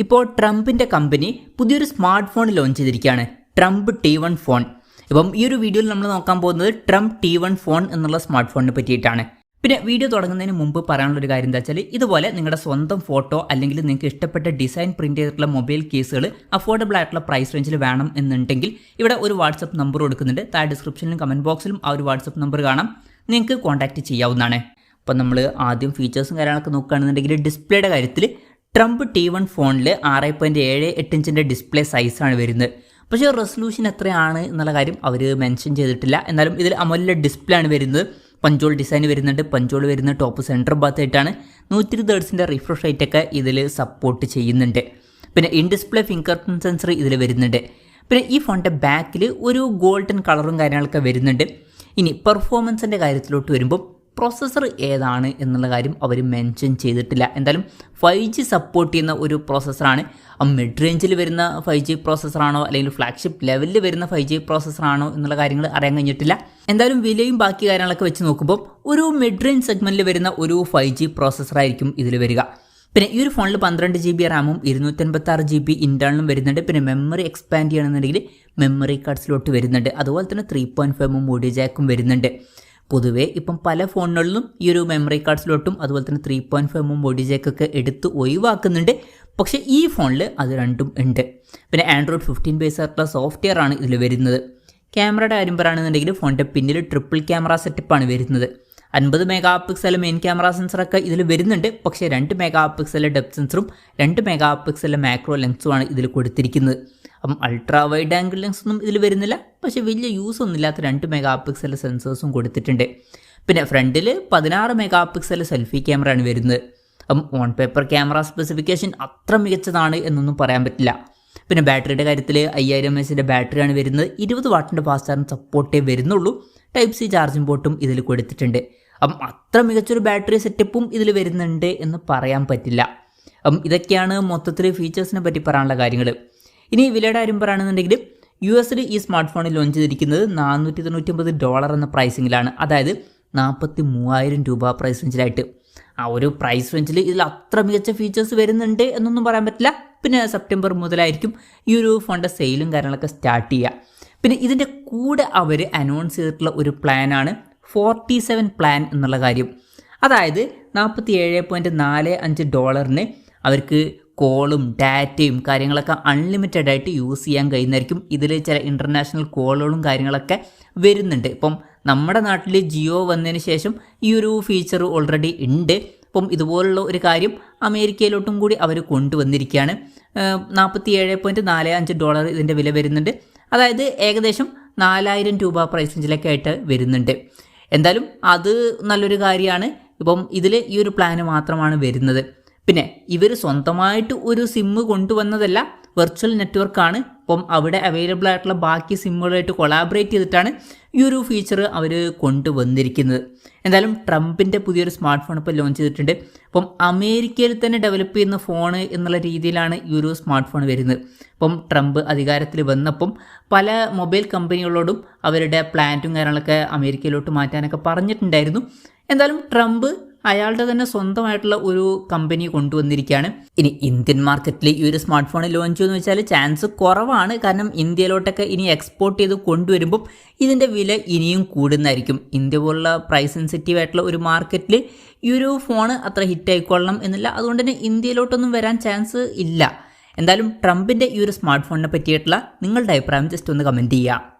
ഇപ്പോൾ ട്രംപിൻ്റെ കമ്പനി പുതിയൊരു സ്മാർട്ട് ഫോൺ ലോഞ്ച് ചെയ്തിരിക്കുകയാണ്, ട്രംപ് T1 ഫോൺ. ഇപ്പം ഈ ഒരു വീഡിയോയിൽ നമ്മൾ നോക്കാൻ പോകുന്നത് ട്രംപ് T1 ഫോൺ എന്നുള്ള സ്മാർട്ട് ഫോണിനെ പറ്റിയിട്ടാണ്. പിന്നെ വീഡിയോ തുടങ്ങുന്നതിന് മുമ്പ് പറയാനുള്ളൊരു കാര്യം എന്താ വെച്ചാൽ, ഇതുപോലെ നിങ്ങളുടെ സ്വന്തം ഫോട്ടോ അല്ലെങ്കിൽ നിങ്ങൾക്ക് ഇഷ്ടപ്പെട്ട ഡിസൈൻ പ്രിന്റ് ചെയ്തിട്ടുള്ള മൊബൈൽ കേസുകൾ അഫോർഡബിൾ ആയിട്ടുള്ള പ്രൈസ് റേഞ്ചിൽ വേണം എന്നുണ്ടെങ്കിൽ ഇവിടെ ഒരു വാട്സപ്പ് നമ്പർ കൊടുക്കുന്നുണ്ട്. താഴെ ഡിസ്ക്രിപ്ഷനിലും കമൻറ്റ് ബോക്സിലും ആ ഒരു വാട്സപ്പ് നമ്പർ കാണാം, നിങ്ങൾക്ക് കോൺടാക്റ്റ് ചെയ്യാവുന്നതാണ്. അപ്പം നമ്മൾ ആദ്യം ഫീച്ചേഴ്സും കാര്യങ്ങളൊക്കെ നോക്കുകയാണെന്നുണ്ടെങ്കിൽ ഡിസ്പ്ലേയുടെ കാര്യത്തിൽ ട്രംപ് T1 ഫോണിൽ 6.78 ഇഞ്ചിൻ്റെ ഡിസ്പ്ലേ സൈസാണ് വരുന്നത്. പക്ഷേ റെസൊല്യൂഷൻ എത്രയാണ് എന്നുള്ള കാര്യം അവർ മെൻഷൻ ചെയ്തിട്ടില്ല. എന്നാലും ഇതിൽ അമോലെഡ് ഡിസ്പ്ലേ ആണ് വരുന്നത്. പഞ്ചോൾ ഡിസൈൻ വരുന്നുണ്ട്, പഞ്ചോൾ വരുന്ന ടോപ്പ് സെൻറ്റർ ഭാഗത്തായിട്ടാണ്. 120 ഹെർട്സിൻ്റെ റിഫ്രഷ് റേറ്റൊക്കെ ഇതിൽ സപ്പോർട്ട് ചെയ്യുന്നുണ്ട്. പിന്നെ in display finger print sensor ഇതിൽ വരുന്നുണ്ട്. പിന്നെ ഈ ഫോണിൻ്റെ ബാക്കിൽ ഒരു ഗോൾഡൻ കളറും കാര്യങ്ങളൊക്കെ വരുന്നുണ്ട്. ഇനി പെർഫോമൻസിൻ്റെ കാര്യത്തിലോട്ട് വരുമ്പോൾ പ്രോസസ്സർ ഏതാണ് എന്നുള്ള കാര്യം അവർ മെൻഷൻ ചെയ്തിട്ടില്ല. എന്തായാലും 5G സപ്പോർട്ട് ചെയ്യുന്ന ഒരു പ്രോസസ്സറാണ്. മിഡ് റേഞ്ചിൽ വരുന്ന 5G പ്രോസസ്സറാണോ അല്ലെങ്കിൽ ഫ്ലാഗ്ഷിപ്പ് ലെവലിൽ വരുന്ന 5G പ്രോസസ്സറാണോ എന്നുള്ള കാര്യങ്ങൾ അറിയാൻ കഴിഞ്ഞിട്ടില്ല. എന്തായാലും വിലയും ബാക്കി കാര്യങ്ങളൊക്കെ വെച്ച് നോക്കുമ്പോൾ ഒരു മിഡ് റേഞ്ച് സെഗ്മെൻറ്റിൽ വരുന്ന ഒരു 5G പ്രോസസ്സറായിരിക്കും ഇതിൽ വരിക. പിന്നെ ഈ ഒരു ഫോണിൽ 12 GB റാമും 256 GB ഇൻറ്റേർണലും വരുന്നുണ്ട്. പിന്നെ മെമ്മറി എക്സ്പാൻഡ് ചെയ്യണമെന്നുണ്ടെങ്കിൽ മെമ്മറി കാർഡ്സിലോട്ട് വരുന്നുണ്ട്. അതുപോലെ തന്നെ 3.5 ഓഡിയോ ജാക്കും വരുന്നുണ്ട്. പൊതുവേ ഇപ്പം പല ഫോണുകളിലും ഈ ഒരു മെമ്മറി കാർഡ് സ്ലോട്ടും അതുപോലെ തന്നെ 3.5 ഓഡിയോ ജാക്കൊക്കെ എടുത്ത് ഒഴിവാക്കുന്നുണ്ട്. പക്ഷേ ഈ ഫോണിൽ അത് രണ്ടും ഉണ്ട്. പിന്നെ ആൻഡ്രോയിഡ് 15 ബേസ് ആയിട്ടുള്ള സോഫ്റ്റ്വെയർ ആണ് ഇതിൽ വരുന്നത്. ക്യാമറയുടെ കാര്യം പറയുകയാണെന്നുണ്ടെങ്കിൽ ഫോണിൻ്റെ പിന്നിൽ ട്രിപ്പിൾ ക്യാമറ സെറ്റപ്പാണ് വരുന്നത്. 50 മെഗാ പിക്സൽ മെയിൻ ക്യാമറ സെൻസറൊക്കെ ഇതിൽ വരുന്നുണ്ട്. പക്ഷേ 2 മെഗാ പിക്സൽ ഡെപ്ത് സെൻസറും 2 മെഗാ പിക്സൽ മാക്രോ ലെൻസുമാണ് ഇതിൽ കൊടുത്തിരിക്കുന്നത്. അപ്പം അൾട്രാ വൈഡ് ആംഗിൾ ലെൻസ് ഒന്നും ഇതിൽ വരുന്നില്ല. പക്ഷേ വലിയ യൂസ് ഒന്നുമില്ലാത്ത 2 മെഗാ പിക്സൽ സെൻസേഴ്സും കൊടുത്തിട്ടുണ്ട്. പിന്നെ ഫ്രണ്ടിൽ 16 മെഗാ പിക്സൽ സെൽഫി ക്യാമറയാണ് വരുന്നത്. അപ്പം ഓൺ പേപ്പർ ക്യാമറ സ്പെസിഫിക്കേഷൻ അത്ര മികച്ചതാണ് എന്നൊന്നും പറയാൻ പറ്റില്ല. പിന്നെ ബാറ്ററിയുടെ കാര്യത്തിൽ 5000 mAh ബാറ്ററിയാണ് വരുന്നത്. 20 വാട്ടിൻ്റെ ഫാസ്റ്റ് ചാർജിങ് സപ്പോർട്ടേ വരുന്നുള്ളൂ. Type-C ചാർജിംഗ് പോർട്ടും ഇതിൽ കൊടുത്തിട്ടുണ്ട്. അപ്പം അത്ര മികച്ചൊരു ബാറ്ററി സെറ്റപ്പും ഇതിൽ വരുന്നുണ്ട് എന്ന് പറയാൻ പറ്റില്ല. അപ്പം ഇതൊക്കെയാണ് മൊത്തത്തിൽ ഫീച്ചേഴ്സിനെ പറ്റി പറയാനുള്ള കാര്യങ്ങൾ. ഇനി വിലയുടെ കാര്യം പറയുകയാണെന്നുണ്ടെങ്കിൽ US ഈ സ്മാർട്ട് ഫോണിൽ ലോഞ്ച് ചെയ്തിരിക്കുന്നത് $499 എന്ന പ്രൈസിങ്ങിലാണ്. അതായത് 43,000 രൂപ പ്രൈസ് റേഞ്ചിലായിട്ട്. ആ ഒരു പ്രൈസ് റേഞ്ചിൽ ഇതിൽ അത്ര മികച്ച ഫീച്ചേഴ്സ് വരുന്നുണ്ട് എന്നൊന്നും പറയാൻ പറ്റില്ല. പിന്നെ സെപ്റ്റംബർ മുതലായിരിക്കും ഈ ഒരു ഫോണിൻ്റെ സെയിലും കാര്യങ്ങളൊക്കെ സ്റ്റാർട്ട് ചെയ്യുക. പിന്നെ ഇതിൻ്റെ കൂടെ അവർ അനൗൺസ് ചെയ്തിട്ടുള്ള ഒരു പ്ലാനാണ് 47 പ്ലാൻ എന്നുള്ള കാര്യം. അതായത് $47.45 അവർക്ക് കോളും ഡാറ്റയും കാര്യങ്ങളൊക്കെ അൺലിമിറ്റഡ് ആയിട്ട് യൂസ് ചെയ്യാൻ കഴിയുന്നതായിരിക്കും. ഇതിൽ ചില ഇൻ്റർനാഷണൽ കോളുകളും കാര്യങ്ങളൊക്കെ വരുന്നുണ്ട്. ഇപ്പം നമ്മുടെ നാട്ടിൽ ജിയോ വന്നതിന് ശേഷം ഈ ഒരു ഫീച്ചർ ഓൾറെഡി ഉണ്ട്. അപ്പം ഇതുപോലുള്ള ഒരു കാര്യം അമേരിക്കയിലോട്ടും കൂടി അവർ കൊണ്ടുവന്നിരിക്കുകയാണ്. $47.45 ഇതിൻ്റെ വില വരുന്നുണ്ട്. അതായത് ഏകദേശം 4,000 രൂപ പ്രൈസ് റേഞ്ചിലൊക്കെ ആയിട്ട് വരുന്നുണ്ട്. എന്തായാലും അത് നല്ലൊരു കാര്യമാണ്. ഇപ്പം ഇതിൽ ഈ ഒരു പ്ലാന് മാത്രമാണ് വരുന്നത്. പിന്നെ ഇവർ സ്വന്തമായിട്ട് ഒരു സിമ്മ് കൊണ്ടുവന്നതല്ല, വെർച്വൽ നെറ്റ്വർക്കാണ്. അപ്പം അവിടെ അവൈലബിൾ ആയിട്ടുള്ള ബാക്കി സിമ്മുകളായിട്ട് കൊളാബറേറ്റ് ചെയ്തിട്ടാണ് ഈ ഒരു ഫീച്ചർ അവർ കൊണ്ടുവന്നിരിക്കുന്നത്. എന്തായാലും ട്രംപിൻ്റെ പുതിയൊരു സ്മാർട്ട് ഫോൺ ഇപ്പോൾ ലോഞ്ച് ചെയ്തിട്ടുണ്ട്. അപ്പം അമേരിക്കയിൽ തന്നെ ഡെവലപ്പ് ചെയ്യുന്ന ഫോണ് എന്നുള്ള രീതിയിലാണ് ഈ ഒരു സ്മാർട്ട് ഫോൺ വരുന്നത്. അപ്പം ട്രംപ് അധികാരത്തിൽ വന്നപ്പം പല മൊബൈൽ കമ്പനികളോടും അവരുടെ പ്ലാന്റും കാര്യങ്ങളൊക്കെ അമേരിക്കയിലോട്ട് മാറ്റാനൊക്കെ പറഞ്ഞിട്ടുണ്ടായിരുന്നു. എന്തായാലും ട്രംപ് അയാളുടെ തന്നെ സ്വന്തമായിട്ടുള്ള ഒരു കമ്പനി കൊണ്ടുവന്നിരിക്കുകയാണ്. ഇനി ഇന്ത്യൻ മാർക്കറ്റിൽ ഈ ഒരു സ്മാർട്ട് ഫോൺ ലോഞ്ച് ചെയ്യുമെന്ന് വെച്ചാൽ ചാൻസ് കുറവാണ്. കാരണം ഇന്ത്യയിലോട്ടൊക്കെ ഇനി എക്സ്പോർട്ട് ചെയ്ത് കൊണ്ടുവരുമ്പം ഇതിൻ്റെ വില ഇനിയും കൂടുന്നതായിരിക്കും. ഇന്ത്യ പോലുള്ള പ്രൈസ് സെൻസിറ്റീവ് ആയിട്ടുള്ള ഒരു മാർക്കറ്റിൽ ഈ ഒരു ഫോൺ അത്ര ഹിറ്റ് ആയിക്കൊള്ളണം എന്നില്ല. അതുകൊണ്ട് തന്നെ ഇന്ത്യയിലോട്ടൊന്നും വരാൻ ചാൻസ് ഇല്ല. എന്തായാലും ട്രംപിൻ്റെ ഈ ഒരു സ്മാർട്ട് ഫോണിനെ പറ്റിയിട്ടുള്ള നിങ്ങളുടെ അഭിപ്രായം ജസ്റ്റ് ഒന്ന് കമൻറ്റ് ചെയ്യുക.